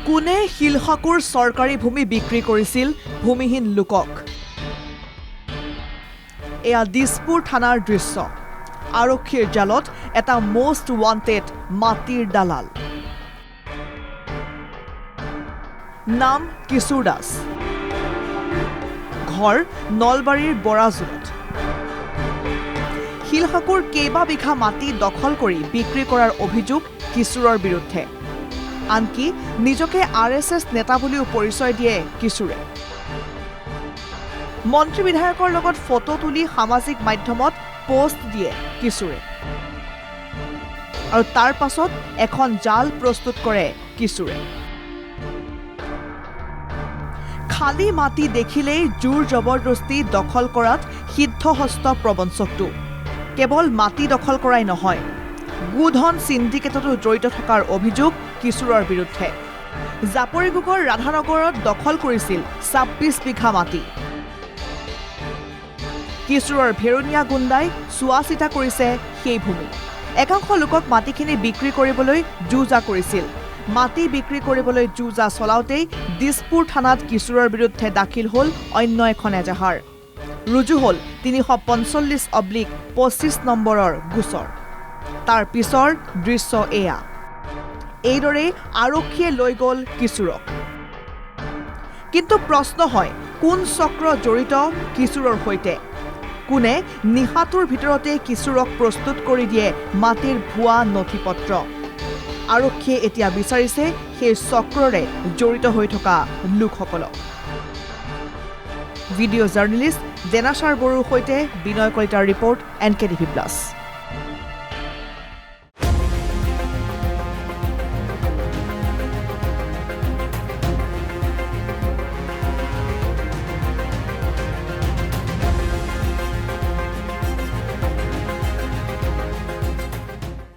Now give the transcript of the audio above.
কোনে শিলসাকুৰ চৰকাৰী ভূমি বিক্ৰী কৰিছিল ভূমিহীন লোকক এয়া দিছপুৰ থানাৰ দৃশ্য আৰক্ষীৰ জালত এটা মোষ্ট ৱান্টেড মাটিৰ দালাল নাম কিশোৰ দাস ঘৰ নলবাৰীৰ বৰাজুলত শিলসাকুৰ কেইবা বিঘা মাটি দখল কৰি বিক্ৰী কৰাৰ অভিযোগ কিশোৰৰ বিৰুদ্ধে আনকি নিজকে আৰএছএছ নেতা বুলিও পৰিচয় দিয়ে কিশোৰে মন্ত্ৰী বিধায়কৰ লগত ফটো তুলি সামাজিক মাধ্যমত পোষ্ট দিয়ে কিশোৰে আৰু তাৰ পাছত এখন জাল প্ৰস্তুত কৰে কিশোৰে খালী মাটি দেখিলেই জোৰ জবৰদস্তি দখল কৰাত সিদ্ধহস্ত প্ৰবঞ্চকটো কেৱল মাটি দখল কৰাই নহয় গুধন সিন্ডিকেটতো জড়িত থকাৰ অভিযোগ কিশোৰৰ বিৰুদ্ধে জাপৰিগোগৰ ৰাধানগৰত দখল কৰিছিল ২৬ বিঘা মাটি কিশোৰৰ ভেৰণীয়া গুণ্ডাই চোৱাচিতা কৰিছে সেই ভূমি একাংশ লোকক মাটিখিনি বিক্ৰী কৰিবলৈ যুঁজা কৰিছিল মাটি বিক্ৰী কৰিবলৈ যুঁজা চলাওঁতেই দিছপুৰ থানাত কিশোৰৰ বিৰুদ্ধে দাখিল হ'ল অন্য এখন এজাহাৰ ৰুজু হ'ল ৩৪৫/২৫ নম্বৰৰ গোচৰ তাৰ পিছৰ দৃশ্য এয়া এইদৰে আৰক্ষীয়ে লৈ গ'ল কিশোৰক কিন্তু প্ৰশ্ন হয় কোন চক্ৰ জড়িত কিশোৰৰ সৈতে কোনে নিহাতুৰ ভিতৰতে কিশোৰক প্ৰস্তুত কৰি দিয়ে মাটিৰ ভুৱা নথিপত্ৰ আৰক্ষীয়ে এতিয়া বিচাৰিছে সেই চক্ৰৰে জড়িত হৈ থকা লোকসকলক ভিডিঅ' জাৰ্নেলিষ্ট জেনাচাৰ বড়োৰ সৈতে বিনয় কলিতাৰ ৰিপৰ্ট NKTV+।